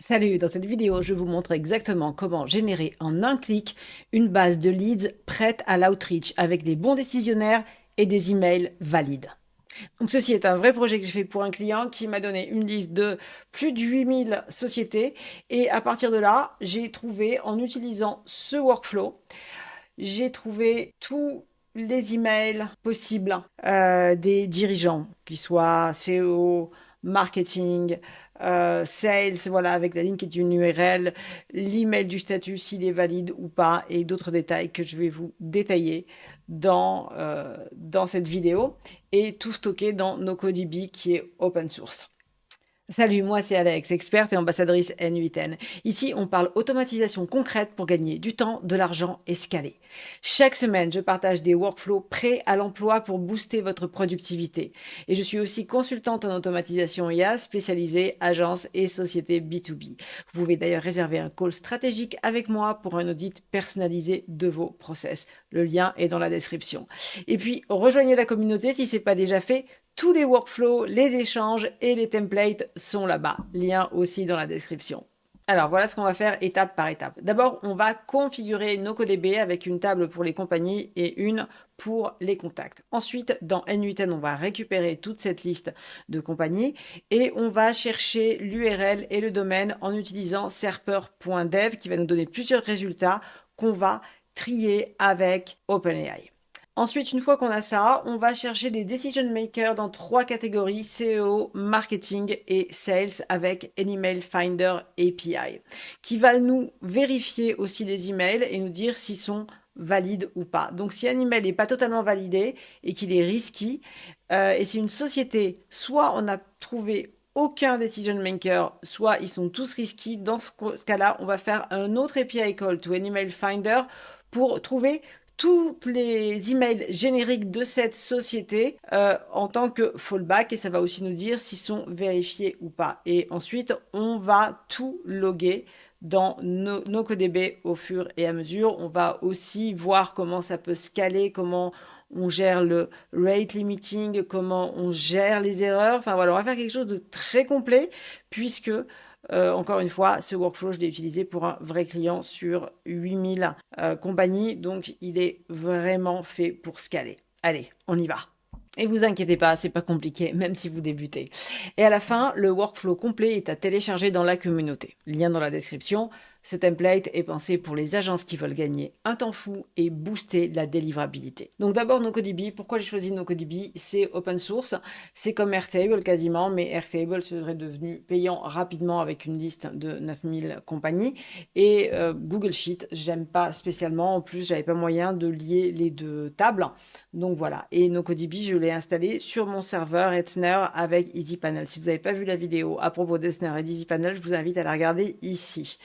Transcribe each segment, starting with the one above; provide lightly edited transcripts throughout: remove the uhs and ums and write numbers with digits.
Salut, dans cette vidéo, je vous montre exactement comment générer en un clic une base de leads prête à l'outreach avec des bons décisionnaires et des emails valides. Donc ceci est un vrai projet que j'ai fait pour un client qui m'a donné une liste de plus de 8000 sociétés et à partir de là, j'ai trouvé en utilisant ce workflow, j'ai trouvé tous les emails possibles des dirigeants, qu'ils soient CEO, marketing, sales, voilà, avec la LinkedIn URL, l'email du statut s'il est valide ou pas, et d'autres détails que je vais vous détailler dans cette vidéo, et tout stocké dans NoCoDB qui est open source. Salut, moi c'est Alex, experte et ambassadrice N8N. Ici, on parle automatisation concrète pour gagner du temps, de l'argent et scaler. Chaque semaine, je partage des workflows prêts à l'emploi pour booster votre productivité. Et je suis aussi consultante en automatisation IA spécialisée agence et société B2B. Vous pouvez d'ailleurs réserver un call stratégique avec moi pour un audit personnalisé de vos process. Le lien est dans la description. Et puis, rejoignez la communauté si ce n'est pas déjà fait. Tous les workflows, les échanges et les templates sont là-bas. Lien aussi dans la description. Alors voilà ce qu'on va faire étape par étape. D'abord, on va configurer NoCoDB avec une table pour les compagnies et une pour les contacts. Ensuite, dans N8N, on va récupérer toute cette liste de compagnies et on va chercher l'URL et le domaine en utilisant serper.dev qui va nous donner plusieurs résultats qu'on va trier avec OpenAI. Ensuite, une fois qu'on a ça, on va chercher des decision makers dans 3 catégories, SEO, marketing et sales avec an email finder API, qui va nous vérifier aussi les emails et nous dire s'ils sont valides ou pas. Donc si un email n'est pas totalement validé et qu'il est risky, et c'est une société, soit on a trouvé aucun decision maker, soit ils sont tous risky, dans ce cas-là, on va faire un autre API call to an email finder pour trouver tous les emails génériques de cette société en tant que fallback et ça va aussi nous dire s'ils sont vérifiés ou pas. Et ensuite, on va tout loguer dans NoCoDB au fur et à mesure. On va aussi voir comment ça peut scaler, comment on gère le rate limiting, comment on gère les erreurs. Enfin voilà, on va faire quelque chose de très complet puisque encore une fois, ce workflow, je l'ai utilisé pour un vrai client sur 8000 compagnies, donc il est vraiment fait pour scaler. Allez, on y va. Et vous inquiétez pas, c'est pas compliqué, même si vous débutez. Et à la fin, le workflow complet est à télécharger dans la communauté. Lien dans la description. Ce template est pensé pour les agences qui veulent gagner un temps fou et booster la délivrabilité. Donc d'abord NoCoDB. Pourquoi j'ai choisi NoCoDB? C'est open source, c'est comme Airtable quasiment, mais Airtable serait devenu payant rapidement avec une liste de 9000 compagnies. Et Google Sheet, j'aime pas spécialement. En plus, j'avais pas moyen de lier les deux tables. Donc voilà. Et NoCoDB, je l'ai installé sur mon serveur Hetzner avec EasyPanel. Si vous n'avez pas vu la vidéo à propos d'Hetzner et d'EasyPanel, je vous invite à la regarder ici.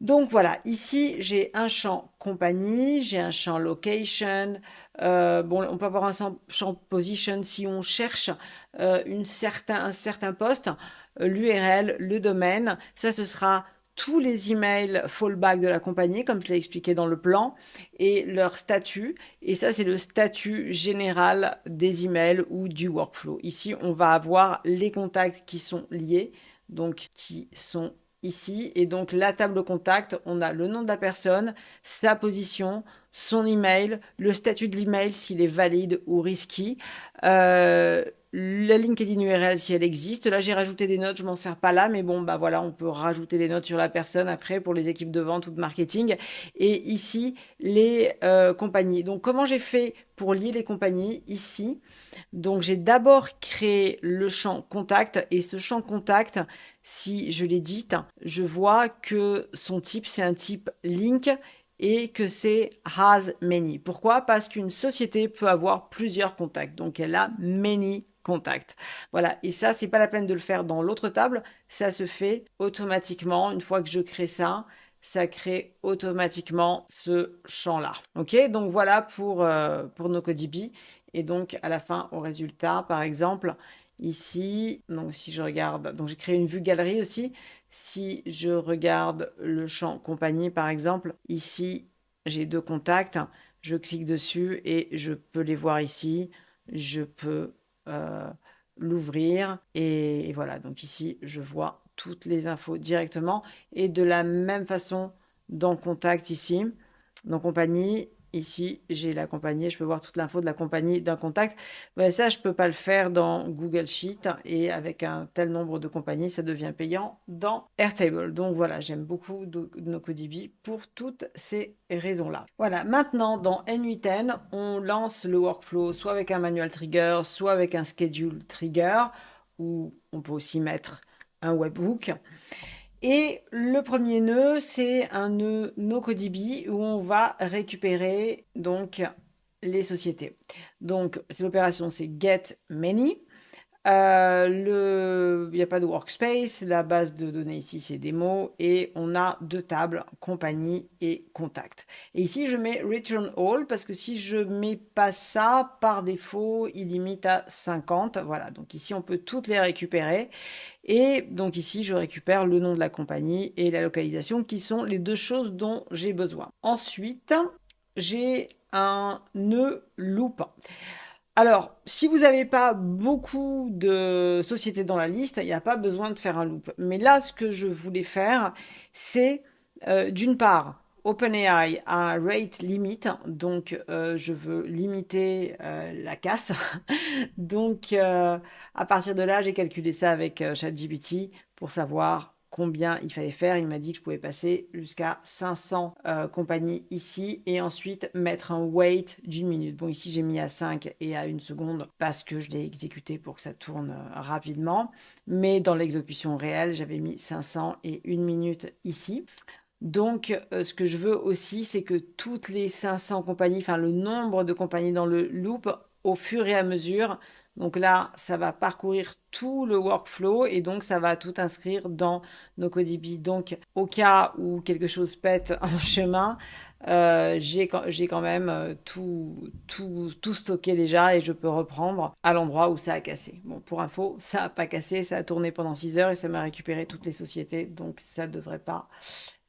Donc voilà, ici j'ai un champ compagnie, j'ai un champ location. Bon, on peut avoir un champ position si on cherche un certain poste, l'URL, le domaine. Ça, ce sera tous les emails fallback de la compagnie, comme je l'ai expliqué dans le plan, et leur statut. Et ça, c'est le statut général des emails ou du workflow. Ici, on va avoir les contacts qui sont liés, donc qui sont ici. Et donc, la table de contact, on a le nom de la personne, sa position, son email, le statut de l'email s'il est valide ou risky, la LinkedIn URL si elle existe. Là, j'ai rajouté des notes, je m'en sers pas là, mais bon, bah voilà, on peut rajouter des notes sur la personne après pour les équipes de vente ou de marketing. Et ici, les compagnies. Donc, comment j'ai fait pour lier les compagnies ici? Donc, j'ai d'abord créé le champ contact et ce champ contact, si je l'édite, je vois que son type, c'est un type link et que c'est has many. Pourquoi? Parce qu'une société peut avoir plusieurs contacts. Donc, elle a many contacts. Voilà. Et ça, c'est pas la peine de le faire dans l'autre table. Ça se fait automatiquement. Une fois que je crée ça, ça crée automatiquement ce champ-là. OK? Donc, voilà pour NoCoDB. Et donc, à la fin, au résultat, par exemple, ici, donc si je regarde, donc j'ai créé une vue galerie aussi. Si je regarde le champ compagnie, par exemple, ici, j'ai deux contacts. Je clique dessus et je peux les voir ici. Je peux euh, l'ouvrir et voilà. Donc ici, je vois toutes les infos directement. Et de la même façon, dans Contact ici, dans Compagnie, ici, j'ai la compagnie, je peux voir toute l'info de la compagnie d'un contact. Mais ça, je ne peux pas le faire dans Google Sheet et avec un tel nombre de compagnies, ça devient payant dans Airtable. Donc voilà, j'aime beaucoup NoCoDB pour toutes ces raisons-là. Voilà, maintenant dans N8N, on lance le workflow soit avec un manual trigger, soit avec un schedule trigger, où on peut aussi mettre un webhook. Et le premier nœud, c'est un nœud NoCoDB où on va récupérer donc les sociétés. Donc l'opération c'est get many. Il n'y a pas de workspace, la base de données ici c'est des mots et on a deux tables, compagnie et contact. Et ici je mets return all parce que si je mets pas ça, par défaut il limite à 50. Voilà, donc ici on peut toutes les récupérer. Et donc ici je récupère le nom de la compagnie et la localisation qui sont les deux choses dont j'ai besoin. Ensuite, j'ai un nœud loop. Alors, si vous n'avez pas beaucoup de sociétés dans la liste, il n'y a pas besoin de faire un loop. Mais là, ce que je voulais faire, c'est d'une part, OpenAI a un rate limit, donc je veux limiter la casse. Donc, à partir de là, j'ai calculé ça avec ChatGPT pour savoir combien il fallait faire. Il m'a dit que je pouvais passer jusqu'à 500 compagnies ici et ensuite mettre un wait d'une minute. Bon, ici, j'ai mis à 5 et à 1 seconde parce que je l'ai exécuté pour que ça tourne rapidement. Mais dans l'exécution réelle, j'avais mis 500 et 1 minute ici. Donc, ce que je veux aussi, c'est que toutes les 500 compagnies, enfin le nombre de compagnies dans le loop, au fur et à mesure, donc là, ça va parcourir tout le workflow et donc ça va tout inscrire dans NoCoDB. Donc, au cas où quelque chose pète en chemin, j'ai quand même tout stocké déjà et je peux reprendre à l'endroit où ça a cassé. Bon, pour info, ça n'a pas cassé, ça a tourné pendant 6 heures et ça m'a récupéré toutes les sociétés, donc ça ne devrait pas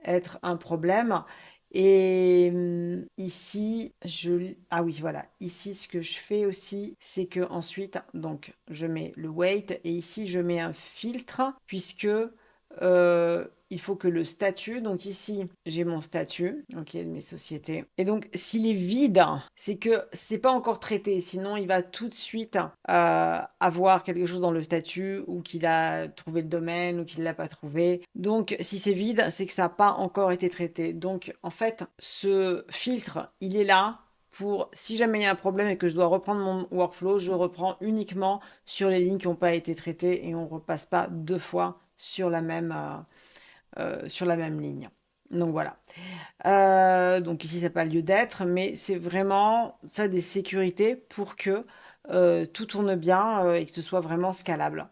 être un problème. Et ici, ah oui, voilà. Ici, ce que je fais aussi, c'est que ensuite, donc, je mets le weight et ici, je mets un filtre puisque il faut que le statut, donc ici, j'ai mon statut, ok, de mes sociétés. Et donc, s'il est vide, c'est que c'est pas encore traité. Sinon, il va tout de suite avoir quelque chose dans le statut ou qu'il a trouvé le domaine ou qu'il l'a pas trouvé. Donc, si c'est vide, c'est que ça n'a pas encore été traité. Donc, en fait, ce filtre, il est là pour, si jamais il y a un problème et que je dois reprendre mon workflow, je reprends uniquement sur les lignes qui n'ont pas été traitées et on ne repasse pas deux fois sur la même ligne. Donc voilà. Donc ici, ça n'a pas lieu d'être, mais c'est vraiment ça des sécurités pour que tout tourne bien et que ce soit vraiment scalable.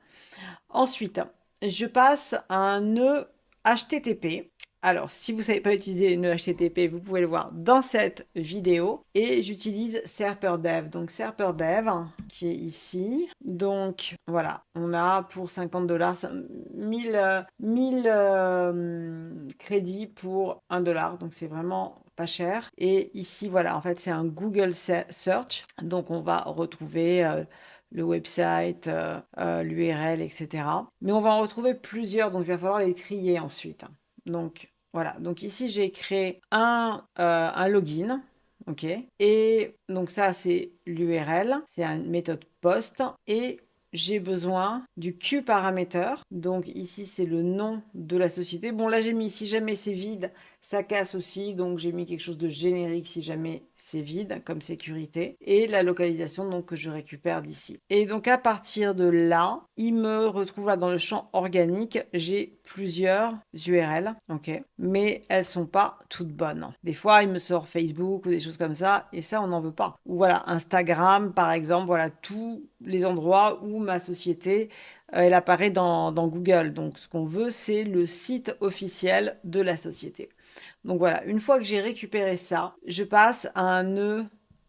Ensuite, je passe à un nœud HTTP. Alors, si vous ne savez pas utiliser les nœuds HTTP, vous pouvez le voir dans cette vidéo. Et j'utilise SerperDev. Donc, SerperDev, qui est ici. Donc, voilà, on a pour 50 $, 1000 crédits pour 1 $. Donc, c'est vraiment pas cher. Et ici, voilà, en fait, c'est un Google Search. Donc, on va retrouver le website, l'URL, etc. Mais on va en retrouver plusieurs, donc il va falloir les trier ensuite. Donc voilà, donc ici j'ai créé un login, ok, et donc ça c'est l'URL, c'est une méthode post, et j'ai besoin du QParameter, donc ici c'est le nom de la société. Bon là j'ai mis, si jamais c'est vide, ça casse aussi, donc j'ai mis quelque chose de générique si jamais c'est vide comme sécurité. Et la localisation donc que je récupère d'ici. Et donc à partir de là, il me retrouve là dans le champ organique, j'ai plusieurs URL, ok, mais elles sont pas toutes bonnes. Des fois il me sort Facebook ou des choses comme ça, et ça on n'en veut pas. Ou voilà, Instagram par exemple, voilà tous les endroits où ma société elle apparaît dans Google. Donc ce qu'on veut c'est le site officiel de la société. Donc voilà, une fois que j'ai récupéré ça, je passe à un nœud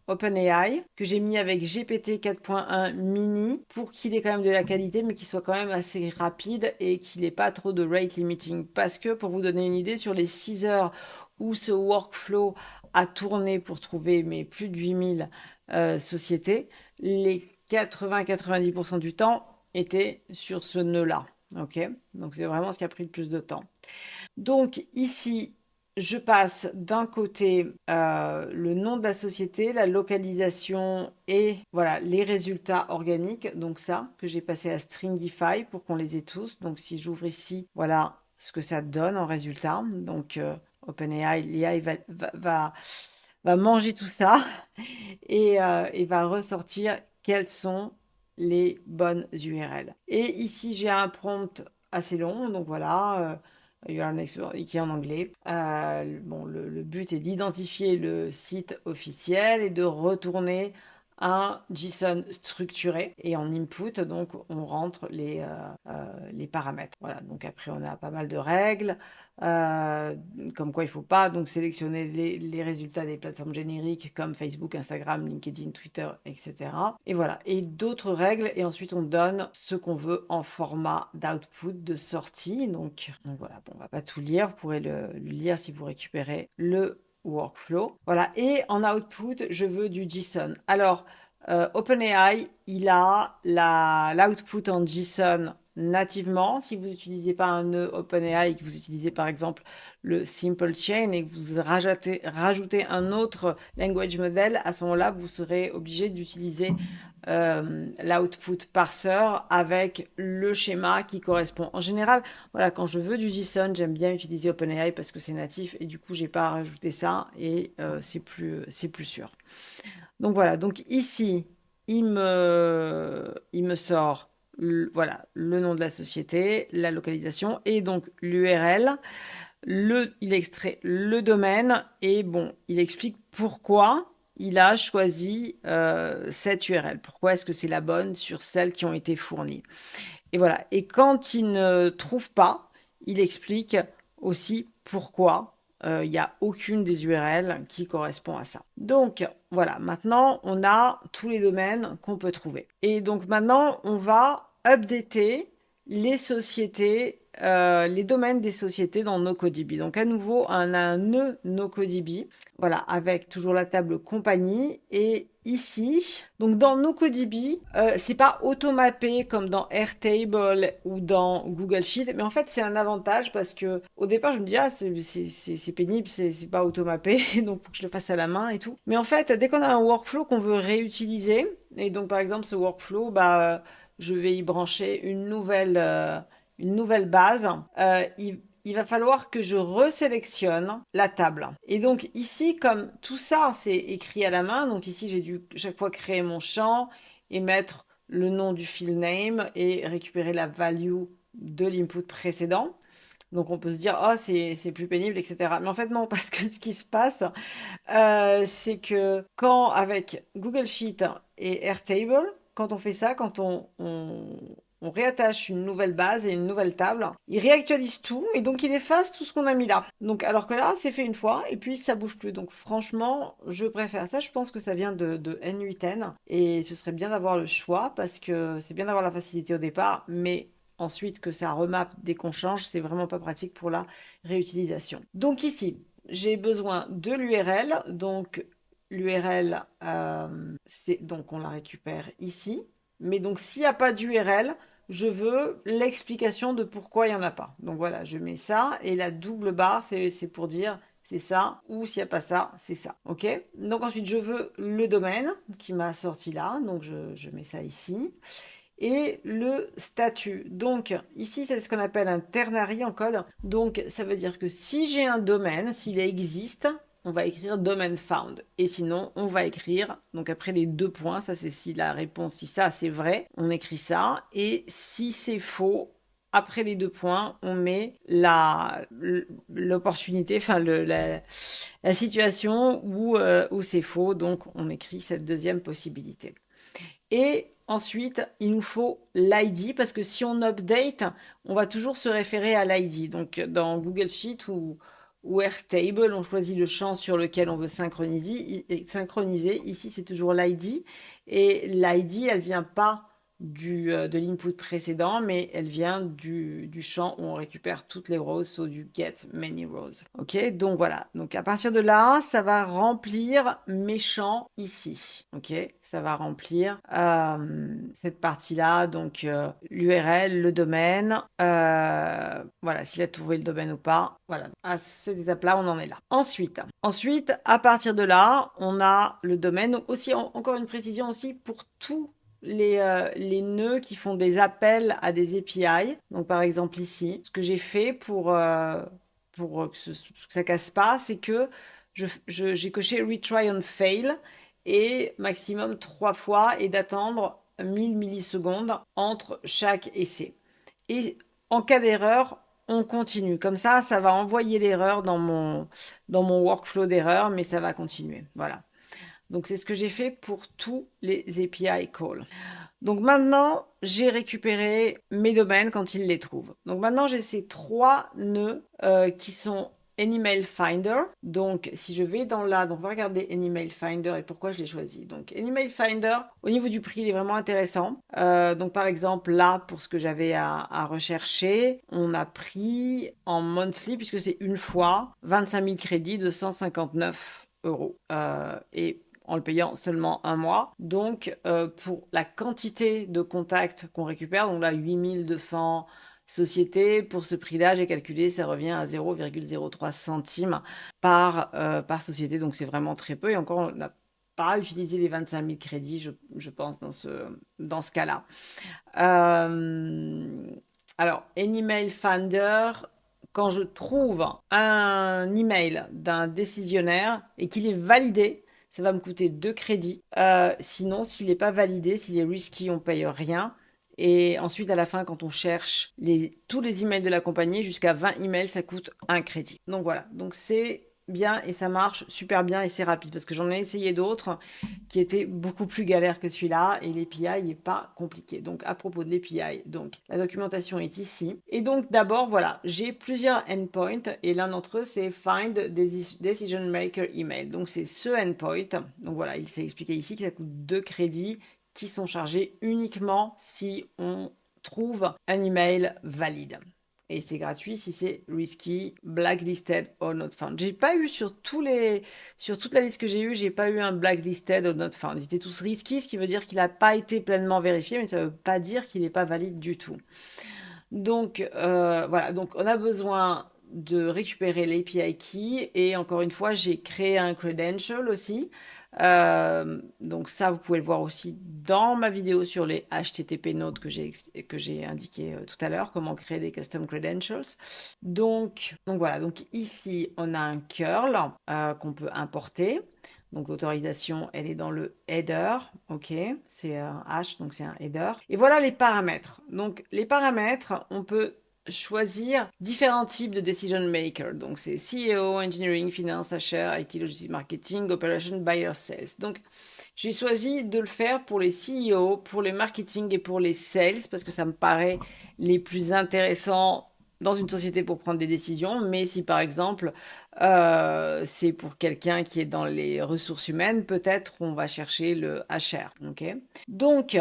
OpenAI que j'ai mis avec GPT 4.1 mini pour qu'il ait quand même de la qualité mais qu'il soit quand même assez rapide et qu'il n'ait pas trop de rate limiting. Parce que pour vous donner une idée, sur les 6 heures où ce workflow a tourné pour trouver plus de 8000 sociétés, les 80-90% du temps étaient sur ce nœud-là. Ok, donc c'est vraiment ce qui a pris le plus de temps. Donc ici, je passe d'un côté le nom de la société, la localisation et voilà les résultats organiques. Donc ça que j'ai passé à Stringify pour qu'on les ait tous. Donc si j'ouvre ici, voilà ce que ça donne en résultat. Donc OpenAI, l'IA va manger tout ça et va ressortir quelles sont les bonnes URL. Et ici, j'ai un prompt assez long, donc voilà, il y a un qui est en anglais. Bon, le but est d'identifier le site officiel et de retourner un JSON structuré. Et en input, donc, on rentre les paramètres. Voilà, donc après, on a pas mal de règles, euh, comme quoi il ne faut pas donc sélectionner les résultats des plateformes génériques comme Facebook, Instagram, LinkedIn, Twitter, etc. Et voilà, et d'autres règles. Et ensuite, on donne ce qu'on veut en format d'output, de sortie. Donc voilà, bon, on va pas tout lire. Vous pourrez le lire si vous récupérez le workflow. Voilà, et en output, je veux du JSON. Alors, OpenAI, il a l'output en JSON nativement. Si vous n'utilisez pas un nœud OpenAI et que vous utilisez par exemple le Simple Chain et que vous rajoutez un autre language model, à ce moment-là, vous serez obligé d'utiliser l'output parser avec le schéma qui correspond. En général, voilà, quand je veux du JSON, j'aime bien utiliser OpenAI parce que c'est natif et du coup, j'ai pas à rajouter ça et c'est plus sûr. Donc voilà, donc ici, il me sort voilà, le nom de la société, la localisation et donc l'URL. Il extrait le domaine et bon, il explique pourquoi il a choisi cette URL. Pourquoi est-ce que c'est la bonne sur celles qui ont été fournies. Et voilà. Et quand il ne trouve pas, il explique aussi pourquoi il n'y a aucune des URL qui correspond à ça. Donc voilà, maintenant on a tous les domaines qu'on peut trouver. Et donc maintenant on va updater les sociétés, les domaines des sociétés dans NoCoDB. Donc à nouveau, on a un nœud NoCoDB, voilà, avec toujours la table compagnie. Et ici, donc dans NoCoDB, c'est pas automappé comme dans Airtable ou dans Google Sheet, mais en fait c'est un avantage parce que au départ je me dis ah c'est pénible, c'est pas automappé, donc faut que je le fasse à la main et tout. Mais en fait dès qu'on a un workflow qu'on veut réutiliser, et donc par exemple ce workflow, bah je vais y brancher une nouvelle base. Il va falloir que je resélectionne la table. Et donc ici, comme tout ça, c'est écrit à la main, donc ici j'ai dû chaque fois créer mon champ et mettre le nom du field name et récupérer la value de l'input précédent. Donc on peut se dire, oh, c'est plus pénible, etc. Mais en fait, non, parce que ce qui se passe, c'est que quand avec Google Sheet et Airtable, quand on fait ça, quand on réattache une nouvelle base et une nouvelle table, il réactualise tout et donc il efface tout ce qu'on a mis là. Donc alors que là, c'est fait une fois et puis ça bouge plus. Donc franchement, je préfère ça. Je pense que ça vient de N8N et ce serait bien d'avoir le choix parce que c'est bien d'avoir la facilité au départ, mais ensuite que ça remap dès qu'on change, c'est vraiment pas pratique pour la réutilisation. Donc ici, j'ai besoin de l'URL. Donc l'URL, donc on la récupère ici. Mais donc s'il n'y a pas d'URL, je veux l'explication de pourquoi il n'y en a pas. Donc voilà, je mets ça et la double barre, c'est pour dire c'est ça, ou s'il n'y a pas ça, c'est ça. Ok. Donc ensuite, je veux le domaine qui m'a sorti là. Donc je mets ça ici et le statut. Donc ici, c'est ce qu'on appelle un ternary en code. Donc ça veut dire que si j'ai un domaine, s'il existe, on va écrire domain found. Et sinon, on va écrire, donc après les deux points, ça c'est si la réponse, si ça c'est vrai, on écrit ça. Et si c'est faux, après les deux points, on met l'opportunité, enfin la situation où c'est faux. Donc on écrit cette deuxième possibilité. Et ensuite, il nous faut l'ID parce que si on update, on va toujours se référer à l'ID. Donc dans Google Sheet ou Airtable, on choisit le champ sur lequel on veut synchroniser. Ici, c'est toujours l'ID. Et l'ID, elle vient pas de l'input précédent, mais elle vient du champ où on récupère toutes les rows, so du get many rows. Ok, donc voilà. Donc à partir de là, ça va remplir mes champs ici. Ok, ça va remplir cette partie-là, donc l'URL, le domaine, voilà, s'il a trouvé le domaine ou pas. Voilà, à cette étape-là, on en est là. Ensuite, à partir de là, on a le domaine. Aussi, encore une précision aussi pour tous les nœuds qui font des appels à des API. Donc, par exemple, ici, ce que j'ai fait pour que ça casse pas, c'est que j'ai coché retry on fail et maximum 3 fois et d'attendre 1000 millisecondes entre chaque essai. Et en cas d'erreur, on continue. Comme ça va envoyer l'erreur dans mon workflow d'erreur, mais ça va continuer. Voilà. Donc, c'est ce que j'ai fait pour tous les API calls. Donc maintenant, j'ai récupéré mes domaines quand il les trouve. Donc maintenant, j'ai ces 3 nœuds qui sont Anymail Finder. Donc si je vais dans là, donc on va regarder Anymail Finder et pourquoi je l'ai choisi. Donc Anymail Finder, au niveau du prix, il est vraiment intéressant. Donc par exemple là, pour ce que j'avais à rechercher, on a pris en monthly, puisque c'est une fois, 25 000 crédits de 159 euros. Et en le payant seulement un mois. Donc, pour la quantité de contacts qu'on récupère, donc là, 8200 sociétés, pour ce prix-là, j'ai calculé, ça revient à 0,03 centimes par société. Donc, c'est vraiment très peu. Et encore, on n'a pas utilisé les 25 000 crédits, je pense, dans ce cas-là. Alors, Anymail Finder, quand je trouve un email d'un décisionnaire et qu'il est validé, ça va me coûter 2 crédits. Sinon, s'il n'est pas validé, s'il est risky, on paye rien. Et ensuite, à la fin, quand on cherche tous les emails de la compagnie, jusqu'à 20 emails, ça coûte 1 crédit. Donc voilà, donc c'est bien et ça marche super bien et c'est rapide parce que j'en ai essayé d'autres qui étaient beaucoup plus galères que celui-là et l'API n'est pas compliqué. Donc à propos de l'API, donc la documentation est ici. Et donc d'abord, voilà, j'ai plusieurs endpoints et l'un d'entre eux c'est Find Decision Maker Email. Donc c'est ce endpoint. Donc voilà, il s'est expliqué ici que ça coûte 2 crédits qui sont chargés uniquement si on trouve un email valide. Et c'est gratuit si c'est risky, blacklisted or not found. J'ai pas eu sur toute la liste que j'ai eue, j'ai pas eu un blacklisted or not found. Ils étaient tous risky, ce qui veut dire qu'il n'a pas été pleinement vérifié, mais ça veut pas dire qu'il n'est pas valide du tout. Donc voilà, donc on a besoin de récupérer l'API key et encore une fois, j'ai créé un credential aussi. Donc ça, vous pouvez le voir aussi dans ma vidéo sur les HTTP nodes que j'ai indiqué tout à l'heure, comment créer des custom credentials. Donc voilà, donc ici, on a un curl qu'on peut importer. Donc l'autorisation, elle est dans le header, ok, c'est un hash, donc c'est un header. Et voilà les paramètres. Donc les paramètres, on peut choisir différents types de decision maker. Donc c'est CEO, engineering, finance, HR, IT, logistique, marketing, operation, buyer, sales. Donc j'ai choisi de le faire pour les CEO, pour les marketing et pour les sales parce que ça me paraît les plus intéressants dans une société pour prendre des décisions, mais si par exemple c'est pour quelqu'un qui est dans les ressources humaines, peut-être on va chercher le HR. Okay, donc,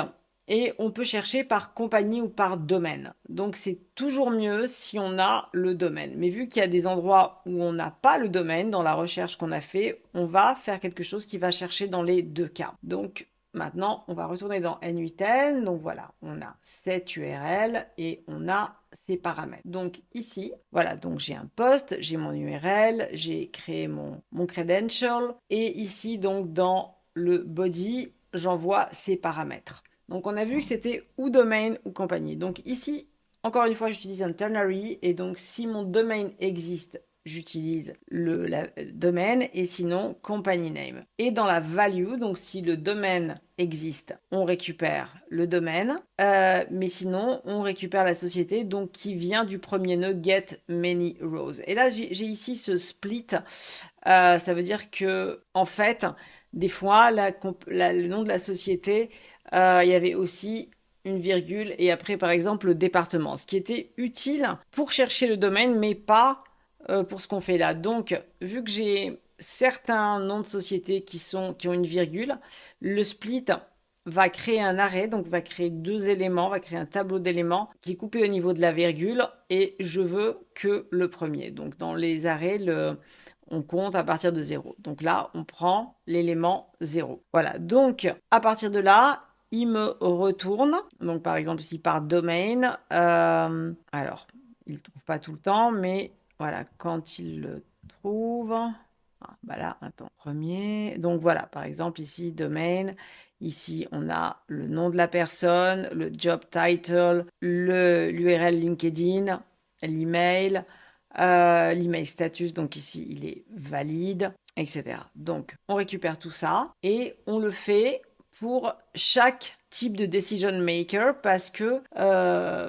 et on peut chercher par compagnie ou par domaine. Donc c'est toujours mieux si on a le domaine. Mais vu qu'il y a des endroits où on n'a pas le domaine dans la recherche qu'on a fait, on va faire quelque chose qui va chercher dans les deux cas. Donc maintenant, on va retourner dans N8N. Donc voilà, on a cette URL et on a ces paramètres. Donc ici, voilà, donc j'ai un post, j'ai mon URL, j'ai créé mon credential et ici, donc dans le body, j'envoie ces paramètres. Donc on a vu que c'était ou domaine ou compagnie. Donc ici, encore une fois, j'utilise un ternary et donc si mon domaine existe, j'utilise le domaine et sinon company name. Et dans la value, donc si le domaine existe, on récupère le domaine, mais sinon on récupère la société donc qui vient du premier nœud get many rows. Et là j'ai ici ce split, ça veut dire que en fait des fois le nom de la société, il y avait aussi une virgule et après par exemple le département, ce qui était utile pour chercher le domaine mais pas pour ce qu'on fait là. Donc, vu que j'ai certains noms de sociétés qui ont une virgule, le split va créer un arrêt, donc va créer deux éléments, va créer un tableau d'éléments qui est coupé au niveau de la virgule et je veux que le premier. Donc dans les arrêts, on compte à partir de 0. Donc là, on prend l'élément 0. Voilà, donc à partir de là, il me retourne. Donc par exemple ici par domaine. Alors, il ne trouve pas tout le temps, mais voilà, quand il le trouve... Ah, bah là, attends, premier. Donc voilà, par exemple ici, domaine. Ici, on a le nom de la personne, le job title, l'URL LinkedIn, l'email, l'email status. Donc ici, il est valide, etc. Donc, on récupère tout ça et on le fait pour chaque type de decision maker parce que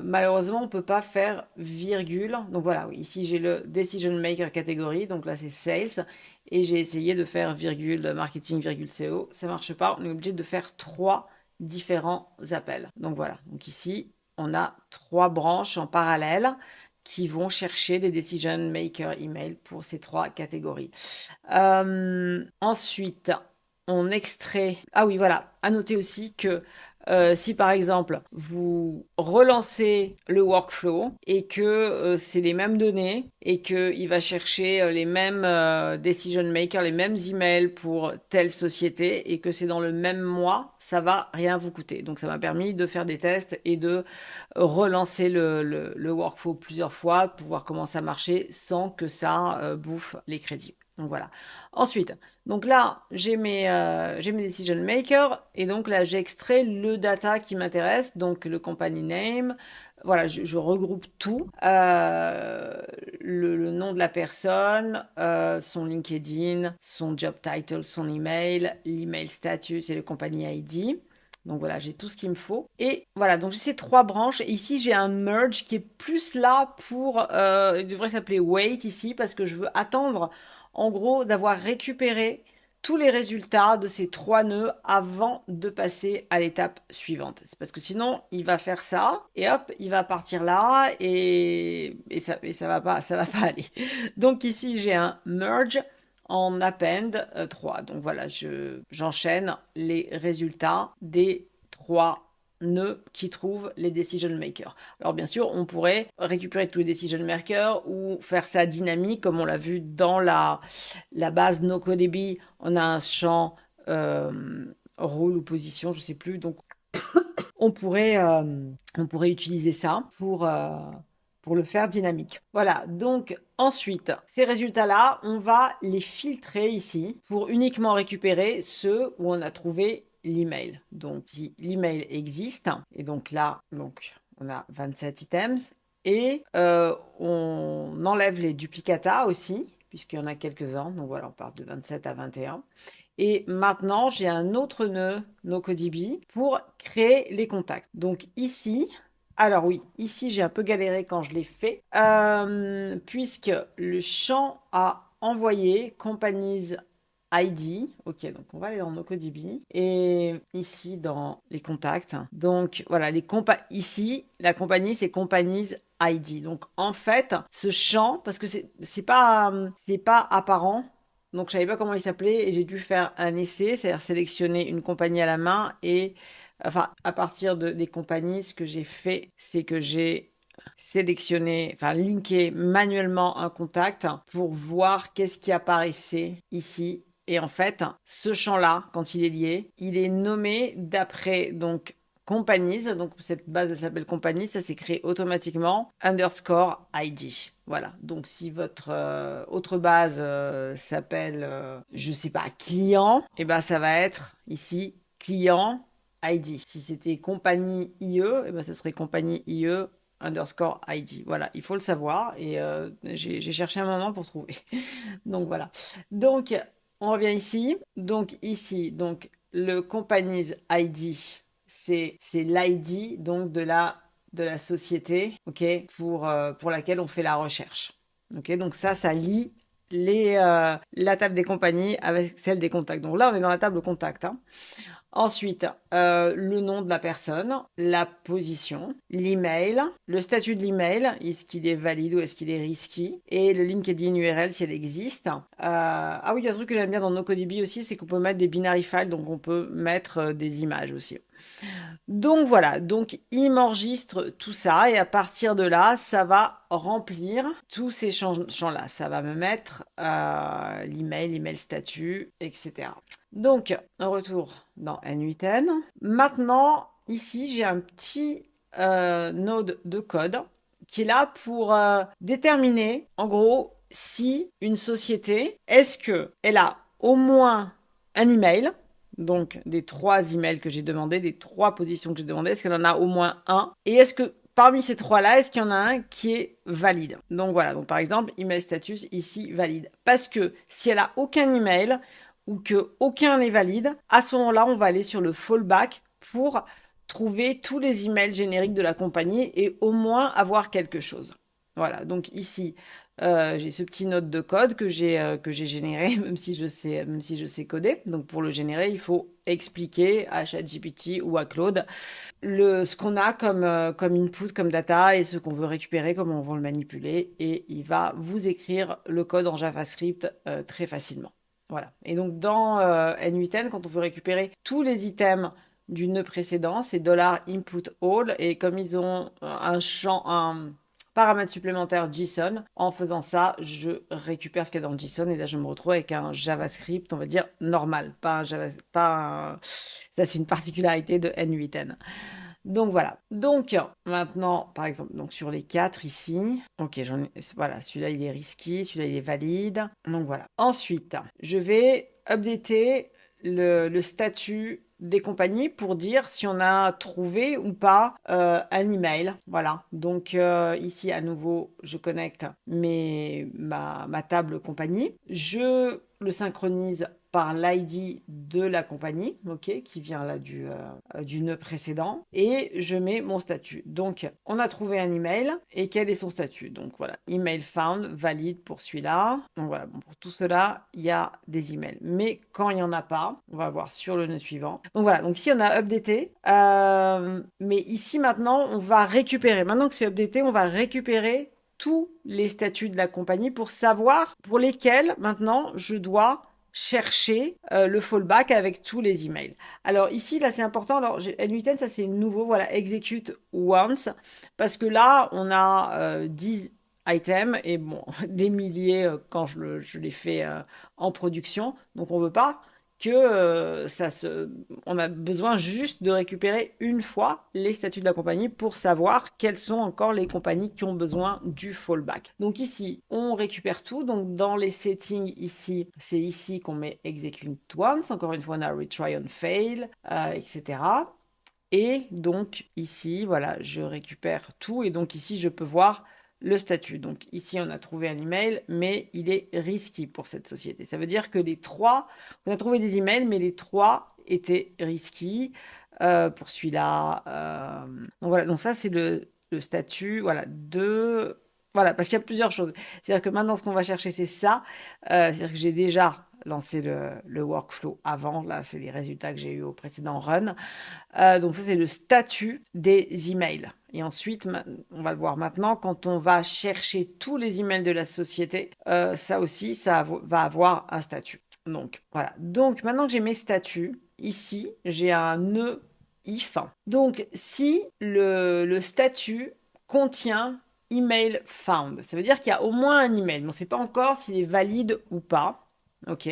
malheureusement on peut pas faire virgule. Donc voilà, oui, ici j'ai le decision maker catégorie, donc là c'est sales et j'ai essayé de faire virgule marketing virgule CO, ça marche pas, on est obligé de faire 3 différents appels. Donc voilà, donc ici on a 3 branches en parallèle qui vont chercher les decision maker email pour ces 3 catégories. Ensuite, on extrait. Ah oui, voilà. À noter aussi que si par exemple vous relancez le workflow et que c'est les mêmes données et qu'il va chercher les mêmes decision makers, les mêmes emails pour telle société et que c'est dans le même mois, ça va rien vous coûter. Donc ça m'a permis de faire des tests et de relancer le workflow plusieurs fois pour voir comment ça marchait sans que ça bouffe les crédits. Donc voilà. Ensuite, donc là, j'ai mes decision makers et donc là, j'ai extrait le data qui m'intéresse, donc le company name. Voilà, je regroupe tout, le nom de la personne, son LinkedIn, son job title, son email, l'email status et le company ID. Donc voilà, j'ai tout ce qu'il me faut. Et voilà, donc j'ai ces 3 branches. Et ici, j'ai un merge qui est plus là pour... il devrait s'appeler wait ici parce que je veux attendre, en gros, d'avoir récupéré tous les résultats de ces 3 nœuds avant de passer à l'étape suivante. C'est parce que sinon, il va faire ça et hop, il va partir là et ça va pas aller. Donc ici, j'ai un merge en append 3. Donc voilà, j'enchaîne les résultats des 3 nœuds qui trouvent les decision makers. Alors bien sûr, on pourrait récupérer tous les decision makers ou faire ça dynamique, comme on l'a vu dans la base NoCoDB. On a un champ rôle ou position, je sais plus. Donc on pourrait utiliser ça pour le faire dynamique. Voilà, donc ensuite, ces résultats-là, on va les filtrer ici pour uniquement récupérer ceux où on a trouvé l'email. Donc, si l'email existe, et donc là, on a 27 items, et on enlève les duplicata aussi, puisqu'il y en a quelques-uns. Donc voilà, on part de 27 à 21. Et maintenant, j'ai un autre nœud NoCoDB pour créer les contacts. Donc ici, alors oui, ici j'ai un peu galéré quand je l'ai fait, puisque le champ a envoyé Companies ID. Ok, donc on va aller dans NoCoDB et ici dans les contacts. Donc voilà, ici la compagnie c'est Companies ID. Donc en fait, ce champ, parce que c'est pas apparent. Donc, je savais pas comment il s'appelait et j'ai dû faire un essai, c'est-à-dire sélectionner une compagnie à la main et, enfin, à partir des compagnies, ce que j'ai fait, c'est que j'ai sélectionné, enfin, linké manuellement un contact pour voir qu'est-ce qui apparaissait ici. Et en fait, ce champ-là, quand il est lié, il est nommé d'après, donc, companies, donc cette base elle s'appelle companies, ça s'est créé automatiquement underscore ID. Voilà, donc si votre autre base s'appelle, je sais pas, client, et ben ça va être ici client ID. Si c'était compagnie IE, et ben ce serait compagnie IE underscore ID. Voilà, il faut le savoir et j'ai cherché un moment pour trouver. Donc voilà. Donc on revient ici. Donc ici, donc le companies ID, c'est l'ID donc de la société, ok, pour laquelle on fait la recherche. Ok, donc ça lie la table des compagnies avec celle des contacts. Donc là, on est dans la table contact. Hein. Ensuite, le nom de la personne, la position, l'email, le statut de l'email, est-ce qu'il est valide ou est-ce qu'il est risky, et le LinkedIn URL si elle existe. Ah oui, il y a un truc que j'aime bien dans NoCoDB aussi, c'est qu'on peut mettre des binary files, donc on peut mettre des images aussi. Donc voilà, donc il m'enregistre tout ça et à partir de là, ça va remplir tous ces champs-là. Ça va me mettre l'email statut, etc. Donc, un retour dans N8N. Maintenant, ici, j'ai un petit node de code qui est là pour déterminer, en gros, si une société, est-ce qu'elle a au moins un email, donc des 3 emails que j'ai demandé, des 3 positions que j'ai demandé, est-ce qu'elle en a au moins un? Et est-ce que parmi ces 3-là, est-ce qu'il y en a un qui est valide? Donc voilà, donc par exemple, email status ici valide. Parce que si elle a aucun email ou que aucun n'est valide, à ce moment-là, on va aller sur le fallback pour trouver tous les emails génériques de la compagnie et au moins avoir quelque chose. Voilà, donc ici, j'ai ce petit note de code que j'ai généré, même si je sais coder. Donc pour le générer, il faut expliquer à ChatGPT ou à Claude ce qu'on a comme input, comme data et ce qu'on veut récupérer, comment on va le manipuler. Et il va vous écrire le code en JavaScript très facilement. Voilà. Et donc dans N8N, quand on veut récupérer tous les items du nœud précédent, c'est $input all. Et comme ils ont un paramètre supplémentaire JSON. En faisant ça, je récupère ce qu'il y a dans le JSON et là, je me retrouve avec un JavaScript, on va dire, normal. Ça, c'est une particularité de N8N. Donc voilà. Donc maintenant, par exemple, donc sur les 4 ici, ok, voilà, celui-là il est risky, celui-là il est valide. Donc voilà. Ensuite, je vais updater le statut des compagnies pour dire si on a trouvé ou pas un email. Voilà. Donc ici à nouveau, je connecte ma table compagnie. Je le synchronise par l'ID de la compagnie, ok, qui vient là du nœud précédent, et je mets mon statut. Donc, on a trouvé un email, et quel est son statut? Donc voilà, email found, valide pour celui-là. Donc voilà, bon, pour tout cela, il y a des emails. Mais quand il n'y en a pas, on va voir sur le nœud suivant. Donc voilà, donc ici on a updaté, mais ici maintenant, on va récupérer. Maintenant que c'est updaté, on va récupérer tous les statuts de la compagnie pour savoir pour lesquels maintenant je dois chercher le fallback avec tous les emails. Alors ici, là, c'est important. Alors, N8N, ça, c'est nouveau. Voilà, execute once. Parce que là, on a 10 items et bon, des milliers quand je les fais en production. Donc, on veut pas que on a besoin juste de récupérer une fois les statuts de la compagnie pour savoir quelles sont encore les compagnies qui ont besoin du fallback. Donc ici, on récupère tout. Donc dans les settings ici, c'est ici qu'on met execute once. Encore une fois, on a retry on fail, etc. Et donc ici, voilà, je récupère tout. Et donc ici, je peux voir le statut. Donc ici, on a trouvé un email, mais il est risky pour cette société. Ça veut dire que on a trouvé des emails, mais les 3 étaient risky pour celui-là. Donc voilà, donc ça, c'est le statut, voilà, Voilà, parce qu'il y a plusieurs choses. C'est-à-dire que maintenant, ce qu'on va chercher, c'est ça. C'est-à-dire que j'ai déjà lancé le workflow avant. Là, c'est les résultats que j'ai eu au précédent run. Donc ça, c'est le statut des emails. Et ensuite, on va le voir maintenant, quand on va chercher tous les emails de la société, ça aussi, ça va avoir un statut. Donc voilà. Donc maintenant que j'ai mes statuts, ici, j'ai un nœud if. Donc si le statut contient email found, ça veut dire qu'il y a au moins un email, mais on ne sait pas encore s'il est valide ou pas. Ok.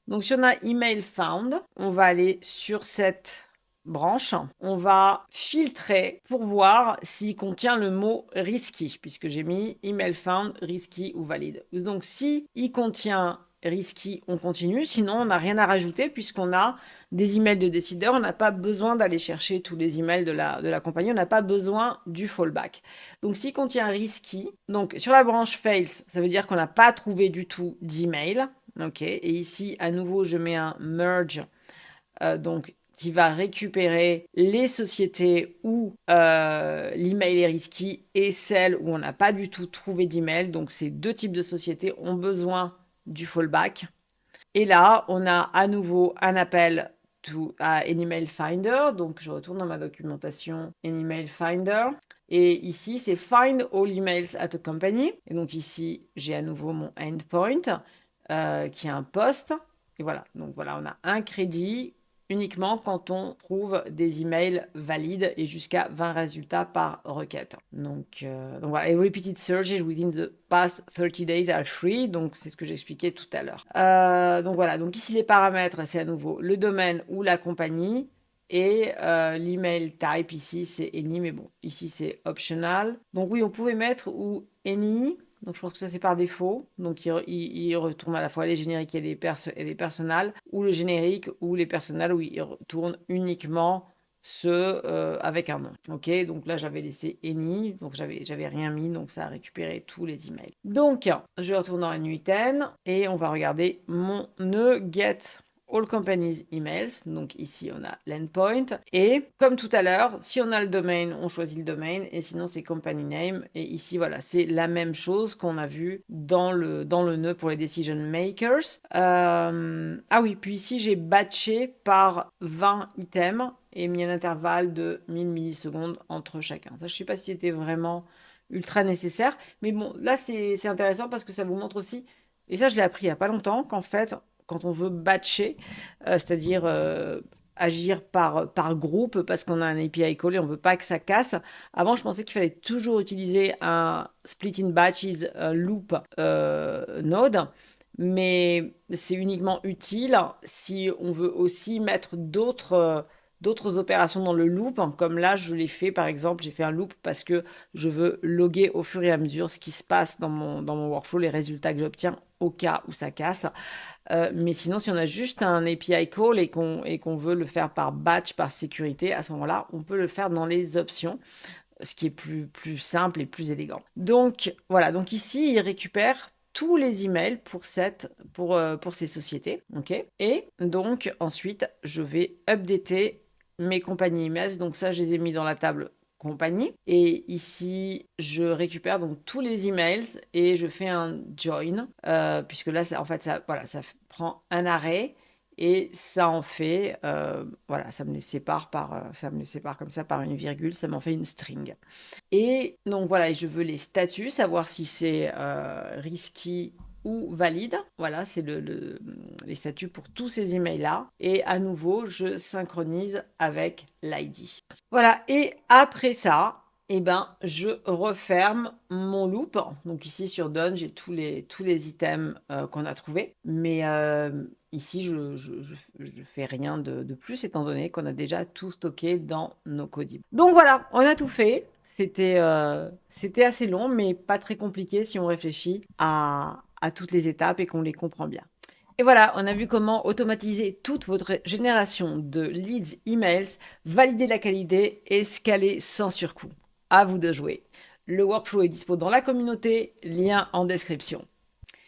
Donc si on a email found, on va aller sur cette branche, on va filtrer pour voir s'il contient le mot risky, puisque j'ai mis email found, risky ou valide. Donc si il contient risky, on continue, sinon on n'a rien à rajouter puisqu'on a des emails de décideurs, on n'a pas besoin d'aller chercher tous les emails de la compagnie, on n'a pas besoin du fallback. Donc s'il contient risky, donc sur la branche fails, ça veut dire qu'on n'a pas trouvé du tout d'email, ok, et ici à nouveau je mets un merge, donc qui va récupérer les sociétés où l'email est risky et celles où on n'a pas du tout trouvé d'email. Donc ces 2 types de sociétés ont besoin du fallback. Et là, on a à nouveau un appel à an email finder. Donc, je retourne dans ma documentation an email finder. Et ici, c'est find all emails at a company. Et donc ici, j'ai à nouveau mon endpoint qui est un post. Et voilà, donc voilà, on a un crédit uniquement quand on trouve des emails valides et jusqu'à 20 résultats par requête. Donc voilà, et repeated searches within the past 30 days are free. Donc c'est ce que j'expliquais tout à l'heure. Donc voilà, donc ici les paramètres, c'est à nouveau le domaine ou la compagnie. Et l'email type ici, c'est any, mais bon, ici c'est optional. Donc oui, on pouvait mettre ou any. Donc je pense que ça c'est par défaut. Donc il retourne à la fois les génériques et les personnels, ou le générique ou les personnels où il retourne uniquement ceux avec un nom. Ok, donc là j'avais laissé any, donc j'avais rien mis, donc ça a récupéré tous les emails. Donc je retourne dans la nuit 10 et on va regarder mon nœud get all companies emails. Donc ici, on a l'endpoint. Et comme tout à l'heure, si on a le domaine, on choisit le domaine. Et sinon, c'est company name. Et ici, voilà, c'est la même chose qu'on a vu dans le nœud pour les decision makers. Ah oui, puis ici, j'ai batché par 20 items et mis un intervalle de 1000 millisecondes entre chacun. Ça, je ne sais pas si c'était vraiment ultra nécessaire. Mais bon, là, c'est intéressant parce que ça vous montre aussi, et ça, je l'ai appris il n'y a pas longtemps, qu'en fait, quand on veut batcher, c'est-à-dire agir par groupe parce qu'on a un API call et on ne veut pas que ça casse. Avant, je pensais qu'il fallait toujours utiliser un split in batches loop node, mais c'est uniquement utile si on veut aussi mettre d'autres opérations dans le loop, comme là je l'ai fait par exemple, j'ai fait un loop parce que je veux loguer au fur et à mesure ce qui se passe dans mon workflow, les résultats que j'obtiens au cas où ça casse. Mais sinon, si on a juste un API call et qu'on veut le faire par batch, par sécurité, à ce moment-là, on peut le faire dans les options, ce qui est plus simple et plus élégant. Donc voilà, donc ici, il récupère tous les emails pour ces sociétés. Okay, et donc ensuite, je vais updater mes compagnies emails. Donc ça, je les ai mis dans la table compagnie. Et ici, je récupère donc tous les emails et je fais un join, puisque là, en fait, ça prend un arrêt et ça en fait, voilà, ça me les sépare comme ça par une virgule, ça m'en fait une string. Et donc voilà, je veux les statuts, savoir si c'est risky ou valide. Voilà, c'est les statuts pour tous ces emails-là. Et à nouveau, je synchronise avec l'ID. Voilà, et après ça, eh ben, je referme mon loop. Donc ici sur Done, j'ai tous les items qu'on a trouvés. Mais ici, je fais rien de plus étant donné qu'on a déjà tout stocké dans nos Codib. Donc voilà, on a tout fait. C'était assez long, mais pas très compliqué si on réfléchit à toutes les étapes et qu'on les comprend bien. Et voilà, on a vu comment automatiser toute votre génération de leads emails, valider la qualité et scaler sans surcoût. À vous de jouer. Le workflow est dispo dans la communauté, lien en description.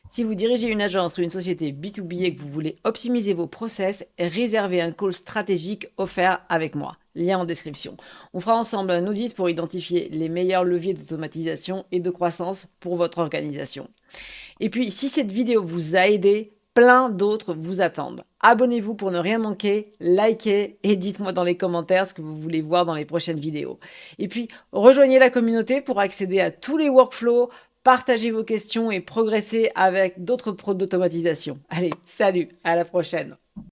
Si vous dirigez une agence ou une société B2B et que vous voulez optimiser vos process, réservez un call stratégique offert avec moi. Lien en description. On fera ensemble un audit pour identifier les meilleurs leviers d'automatisation et de croissance pour votre organisation. Et puis, si cette vidéo vous a aidé, plein d'autres vous attendent. Abonnez-vous pour ne rien manquer, likez et dites-moi dans les commentaires ce que vous voulez voir dans les prochaines vidéos. Et puis, rejoignez la communauté pour accéder à tous les workflows, partagez vos questions et progressez avec d'autres pros d'automatisation. Allez, salut, à la prochaine.